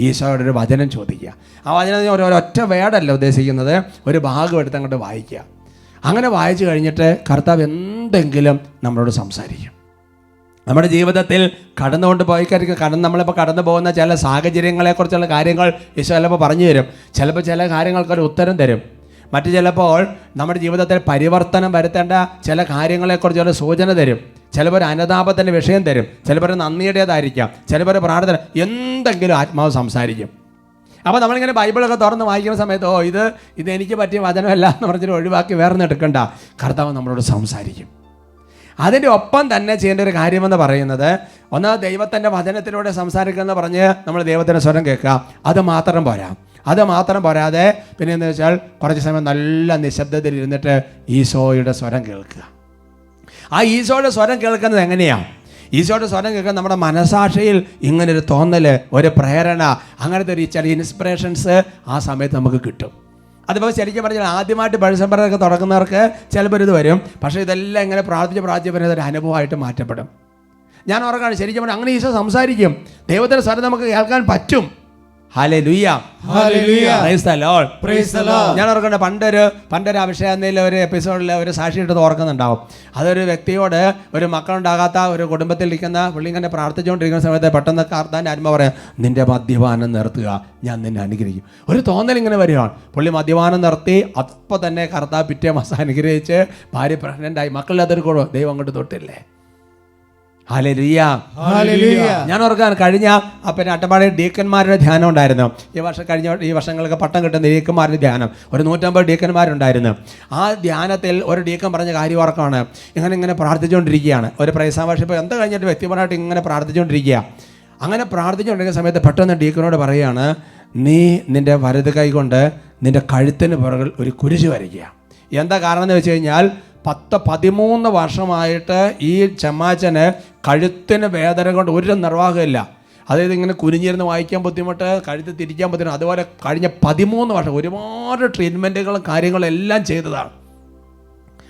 ഈശോയുടെ ഒരു വചനം ചോദിക്കുക. ആ വചനം ഒരൊറ്റ വേർഡല്ല ഉദ്ദേശിക്കുന്നത്, ഒരു ഭാഗം എടുത്ത് അങ്ങോട്ട് വായിക്കുക. അങ്ങനെ വായിച്ചു കഴിഞ്ഞിട്ട് കർത്താവ് എന്തെങ്കിലും നമ്മളോട് സംസാരിക്കും. നമ്മുടെ ജീവിതത്തിൽ നമ്മളിപ്പോൾ കടന്നു പോകുന്ന ചില സാഹചര്യങ്ങളെക്കുറിച്ചുള്ള കാര്യങ്ങൾ ഈശോ ചിലപ്പോൾ പറഞ്ഞു തരും. ചിലപ്പോൾ ചില കാര്യങ്ങൾക്കൊരു ഉത്തരം തരും. മറ്റു ചിലപ്പോൾ നമ്മുടെ ജീവിതത്തിൽ പരിവർത്തനം വരുത്തേണ്ട ചില കാര്യങ്ങളെക്കുറിച്ചുള്ള സൂചന തരും. ചിലപ്പോൾ ഒരു അനുതാപത്തിൻ്റെ വിഷയം തരും. ചിലപ്പോൾ ഒരു നന്ദിയുടേതായിരിക്കാം. ചിലപ്പോൾ പ്രാർത്ഥന, എന്തെങ്കിലും ആത്മാവ് സംസാരിക്കും. അപ്പോൾ നമ്മളിങ്ങനെ ബൈബിളൊക്കെ തുറന്ന് വായിക്കുന്ന സമയത്ത് ഇത് എനിക്ക് പറ്റിയ വചനമല്ല എന്ന് പറഞ്ഞിട്ട് ഒഴിവാക്കി വേറെ എടുക്കണ്ട. കർത്താവ് നമ്മളോട് സംസാരിക്കും. അതിൻ്റെ ഒപ്പം തന്നെ ചെയ്യേണ്ട ഒരു കാര്യമെന്ന് പറയുന്നത്, ഒന്നാമത് ദൈവത്തിൻ്റെ വചനത്തിലൂടെ സംസാരിക്കുക പറഞ്ഞ് നമ്മൾ ദൈവത്തിൻ്റെ സ്വരം കേൾക്കുക. അത് മാത്രം പോരാതെ പിന്നെ എന്താ വെച്ചാൽ കുറച്ച് സമയം നല്ല നിശബ്ദതയിൽ ഇരുന്നിട്ട് ഈശോയുടെ സ്വരം കേൾക്കുക. ആ ഈശോയുടെ സ്വരം കേൾക്കുന്നത് എങ്ങനെയാണ്? ഈശോയുടെ സ്വരം കേൾക്കാൻ നമ്മുടെ മനസാക്ഷിയിൽ ഇങ്ങനൊരു തോന്നൽ, ഒരു പ്രേരണ, അങ്ങനത്തെ ഒരു ചില ഇൻസ്പിറേഷൻസ് ആ സമയത്ത് നമുക്ക് കിട്ടും. അതിപ്പോൾ ശരിക്കും പറഞ്ഞാൽ ആദ്യമായിട്ട് ബഴിസമ്പറൊക്കെ തുടങ്ങുന്നവർക്ക് ചിലപ്പോൾ ഇത് വരും. പക്ഷേ ഇതെല്ലാം ഇങ്ങനെ പ്രാർത്ഥിച്ച് വരുന്നത് ഒരു അനുഭവമായിട്ട് മാറ്റപ്പെടും. ഞാൻ ഓർക്കാണ്, ശരിക്കും പറഞ്ഞാൽ അങ്ങനെ ഈശോ സംസാരിക്കും. ദൈവത്തിൻ്റെ സ്വരം നമുക്ക് കേൾക്കാൻ പറ്റും. Hallelujah. Hallelujah. Price the lord. Praise the Lord. ഞാൻ ഓർക്കണ്ട, പണ്ടൊരു അഭിഷേകത്തിലെ ഒരു എപ്പിസോഡിൽ ഒരു സാക്ഷി എടുത്ത് ഓർക്കുന്നുണ്ടാവും. അതൊരു വ്യക്തിയോട്, ഒരു മക്കളുണ്ടാകാത്ത ഒരു കുടുംബത്തിൽ ഇരിക്കുന്ന പുള്ളി ഇങ്ങനെ പ്രാർത്ഥിച്ചുകൊണ്ടിരിക്കുന്ന സമയത്ത് പെട്ടെന്ന് കർത്താവിൻ്റെ ആത്മാവ് പറയാം, നിന്റെ മദ്യപാനം നിർത്തുക, ഞാൻ നിന്നെ അനുഗ്രഹിക്കും. ഒരു തോന്നൽ ഇങ്ങനെ വരികയാണ്. പുള്ളി മദ്യപാനം നിർത്തി. അപ്പോൾ തന്നെ കർത്താവ് പിറ്റേ മാസം അനുഗ്രഹിച്ച് ഭാര്യ പ്രഗ്നൻ്റായി. മക്കളില്ലാത്തൊരു കൂടെ ദൈവം അങ്ങോട്ട് തൊട്ടില്ലേ. ഹല്ലേലൂയ. ഹല്ലേലൂയ. ഞാൻ ഓർക്കാൻ കഴിഞ്ഞ പിന്നെ അട്ടപ്പാടി ഡീക്കന്മാരുടെ ധ്യാനം ഉണ്ടായിരുന്നു. ഈ വർഷങ്ങൾക്ക് പട്ടം കിട്ടുന്ന ഡീക്കന്മാരുടെ ധ്യാനം, ഒരു 150 ഡീക്കന്മാരുണ്ടായിരുന്നു. ആ ധ്യാനത്തിൽ ഒരു ഡീക്കൻ പറഞ്ഞ കാര്യം ഓർക്കാണ്, ഇങ്ങനെ പ്രാർത്ഥിച്ചുകൊണ്ടിരിക്കുകയാണ്. ഒരു പ്രൈസാവർഷിപ്പ് എന്താ കഴിഞ്ഞിട്ട് വ്യക്തിപരമായിട്ട് ഇങ്ങനെ പ്രാർത്ഥിച്ചുകൊണ്ടിരിക്കുക. അങ്ങനെ പ്രാർത്ഥിച്ചുകൊണ്ടിരിക്കുന്ന സമയത്ത് പെട്ടെന്ന് ഡീക്കനോട് പറയുകയാണ്, നീ നിൻ്റെ വലത് കൈ കൊണ്ട് നിൻ്റെ കഴുത്തിന് പുറകിൽ ഒരു കുരിശ് വരയ്ക്കുക. എന്താ കാരണം എന്ന് വെച്ച് കഴിഞ്ഞാൽ 13 വർഷമായിട്ട് ഈ ചെമ്മാച്ചന് കഴുത്തിന് വേദന കൊണ്ട് ഒരു നിർവാഹമില്ല. അതായത് ഇങ്ങനെ കുനിഞ്ഞിരുന്ന് വായിക്കാൻ ബുദ്ധിമുട്ട്, കഴുത്ത് തിരിക്കാൻ ബുദ്ധിമുട്ട്. അതുപോലെ കഴിഞ്ഞ 13 വർഷം ഒരുപാട് ട്രീറ്റ്മെൻറ്റുകളും കാര്യങ്ങളും എല്ലാം ചെയ്തതാണ്.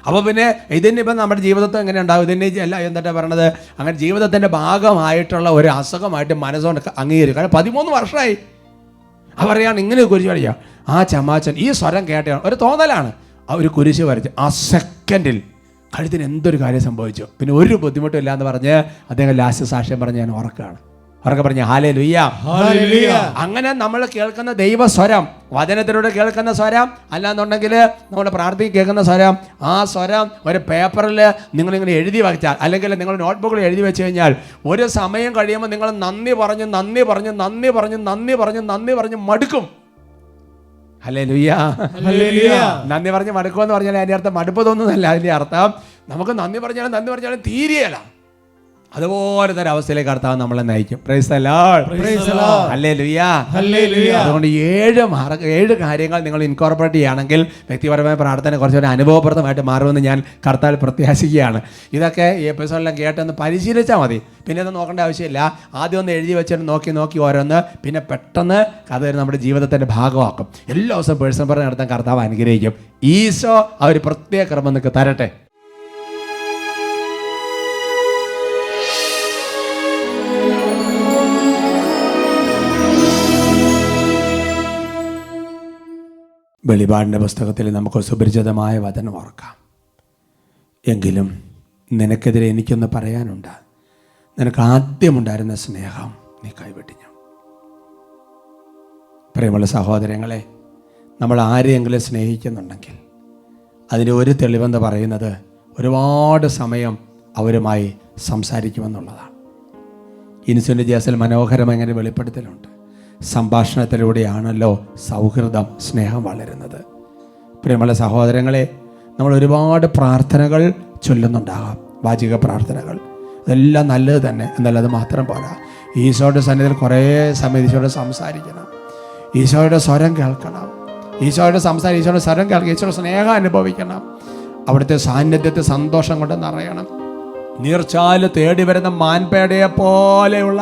അപ്പോൾ പിന്നെ ഇതിന് ഇപ്പം നമ്മുടെ ജീവിതത്തിൽ എങ്ങനെ ഉണ്ടാവും? ഇതിൻ്റെ അല്ല എന്താ പറയണത്, അങ്ങനെ ജീവിതത്തിൻ്റെ ഭാഗമായിട്ടുള്ള ഒരു അസുഖമായിട്ട് മനസ്സുകൊണ്ട് അംഗീകരിക്കും. കാരണം 13 വർഷമായി അവരെയാണ് ഇങ്ങനെ കുരിശ് വരയ്ക്കുക. ആ ചമാച്ചൻ ഈ സ്വരം കേട്ടതാണ്, ഒരു തോന്നലാണ്, ആ ഒരു കുരിശ് വരച്ച് ആ സെക്കൻഡിൽ കഴുത്തിന് എന്തൊരു കാര്യം സംഭവിച്ചു. പിന്നെ ഒരു ബുദ്ധിമുട്ടും ഇല്ല എന്ന് പറഞ്ഞ് അദ്ദേഹം ലാസ്റ്റ് സാക്ഷ്യം പറഞ്ഞ് ഞാൻ ഉറക്കാണ്. ഉറക്കെ പറഞ്ഞ ഹല്ലേലൂയ. അങ്ങനെ നമ്മൾ കേൾക്കുന്ന ദൈവസ്വരം, വചനത്തിലൂടെ കേൾക്കുന്ന സ്വരം, അല്ലാന്നുണ്ടെങ്കിൽ നമ്മുടെ പ്രാർത്ഥന കേൾക്കുന്ന സ്വരം, ആ സ്വരം ഒരു പേപ്പറിൽ നിങ്ങളിങ്ങനെ എഴുതി വച്ചാൽ, അല്ലെങ്കിൽ നിങ്ങൾ നോട്ട്ബുക്കിൽ എഴുതി വെച്ച് കഴിഞ്ഞാൽ ഒരു സമയം കഴിയുമ്പോൾ നിങ്ങൾ നന്ദി പറഞ്ഞ് മടുക്കും. ഹല്ലേലൂയ. നന്ദി പറഞ്ഞ് മടുക്കുമെന്ന് പറഞ്ഞാൽ അതിൻ്റെ അർത്ഥം മടുപ്പ് തോന്നുന്നതല്ല. അതിൻ്റെ അർത്ഥം നമുക്ക് നന്ദി പറഞ്ഞാലും തീരെയല്ല. അതുപോലെ തന്നെ അവസ്ഥയിലേക്ക് കർത്താവ് നമ്മളെ നയിക്കും. Price the lord. ഹല്ലേലൂയ. അതുകൊണ്ട് 7 കാര്യങ്ങൾ നിങ്ങൾ ഇൻകോർപ്പറേറ്റ് ചെയ്യുകയാണെങ്കിൽ വ്യക്തിപരമായ പ്രാർത്ഥന കുറച്ചുകൂടി അനുഭവപ്രദമായിട്ട് മാറുമെന്ന് ഞാൻ കർത്താവിൽ പ്രത്യാശിക്കുകയാണ്. ഇതൊക്കെ ഈ എപ്പിസോഡിലും കേട്ടൊന്ന് പരിശീലിച്ചാൽ മതി. പിന്നെ ഒന്നും നോക്കേണ്ട ആവശ്യമില്ല. ആദ്യം ഒന്ന് എഴുതി വെച്ചിട്ട് നോക്കി ഓരോന്ന്, പിന്നെ പെട്ടെന്ന് അത് നമ്മുടെ ജീവിതത്തിൻ്റെ ഭാഗമാക്കും. എല്ലാ ദിവസവും പേഴ്സണൽ പറഞ്ഞ് നടത്താൻ കർത്താവ് അനുഗ്രഹിക്കും. ഈശോ ആ ഒരു പ്രത്യേക ക്രമം നിങ്ങൾക്ക് തരട്ടെ. വെളിപാടിൻ്റെ പുസ്തകത്തിൽ നമുക്ക് സുപരിചിതമായ വചനം ഓർക്കാം. എങ്കിലും നിനക്കെതിരെ എനിക്കൊന്ന് പറയാനുണ്ട്. നിനക്ക് ആദ്യമുണ്ടായിരുന്ന സ്നേഹം നീ കൈവിട്ടിഞ്ഞു. പ്രിയമുള്ള സഹോദരങ്ങളെ, നമ്മൾ ആരെയെങ്കിലും സ്നേഹിക്കുന്നുണ്ടെങ്കിൽ അതിൻ്റെ ഒരു തെളിവെന്ന് പറയുന്നത് ഒരുപാട് സമയം അവരുമായി സംസാരിക്കുമെന്നുള്ളതാണ്. ഇൻസുലിൻ ജേസിൽ മനോഹരമായി അങ്ങനെ വെളിപ്പെടുത്തലുണ്ട്. സംഭാഷണത്തിലൂടെയാണല്ലോ സൗഹൃദം, സ്നേഹം വളരുന്നത്. പ്രിയമുള്ള സഹോദരങ്ങളെ, നമ്മൾ ഒരുപാട് പ്രാർത്ഥനകൾ ചൊല്ലുന്നുണ്ടാകാം, വാചിക പ്രാർത്ഥനകൾ. ഇതെല്ലാം നല്ലത് തന്നെ, എന്നാൽ അത് മാത്രം പോരാ. ഈശോയുടെ സന്നിധിയിൽ കുറേ സമയം ഈശോയോട് സംസാരിക്കണം, ഈശോയുടെ സ്വരം കേൾക്കണം, ഈശോയുടെ സ്വരം കേൾക്കണം, ഈശോയുടെ സ്നേഹം അനുഭവിക്കണം, അവിടുത്തെ സാന്നിധ്യത്തെ സന്തോഷം കൊണ്ട് നിറയണം. നീർച്ചാല് തേടി വരുന്ന മാൻപേടയെ പോലെയുള്ള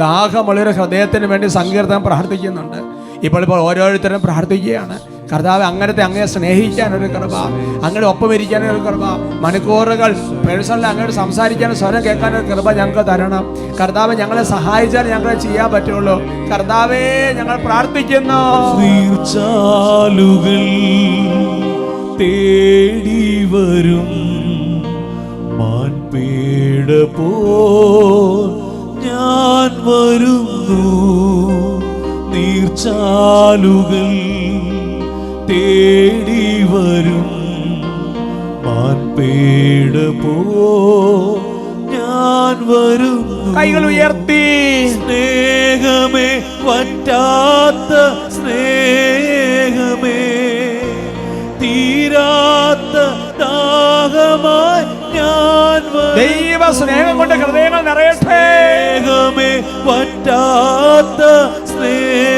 ദാഹമുള്ളൊരു ഹൃദയത്തിന് വേണ്ടി സങ്കീർത്തനം പ്രാർത്ഥിക്കുന്നുണ്ട്. ഇപ്പോൾ ഓരോരുത്തരും പ്രാർത്ഥിക്കുകയാണ്, കർത്താവ് അങ്ങയെ സ്നേഹിക്കാനൊരു കൃപ, അങ്ങനെ ഒപ്പമിരിക്കാനൊരു കൃപ, മണിക്കൂറുകൾ പേഴ്സണലി അങ്ങോട്ട് സംസാരിക്കാനും സ്വരം കേൾക്കാനൊരു കൃപ ഞങ്ങൾക്ക് തരണം. കർത്താവ് ഞങ്ങളെ സഹായിച്ചാൽ ഞങ്ങളെ ചെയ്യാൻ പറ്റുള്ളൂ. കർത്താവേ, ഞങ്ങൾ പ്രാർത്ഥിക്കുന്നു. നീർച്ചാലുകൾ തേടി വരും മാൻപേട പോ ഞാൻ വരുന്നു. നീർച്ചാലുകൾ തേടി വരും മാൻപേട പോ ഞാൻ വരുന്നു. കൈകൾ ഉയർത്തി. സ്നേഹമേ, വറ്റാത്ത സ്നേഹമേ, തീരാത്ത ദാഹമായി ഞാൻ ദൈവ സ്നേഹം കൊണ്ട് ഹൃദയങ്ങൾ നിറയട്ടെ. സ്നേഹമേ, വറ്റാത്ത സ്നേഹമേ,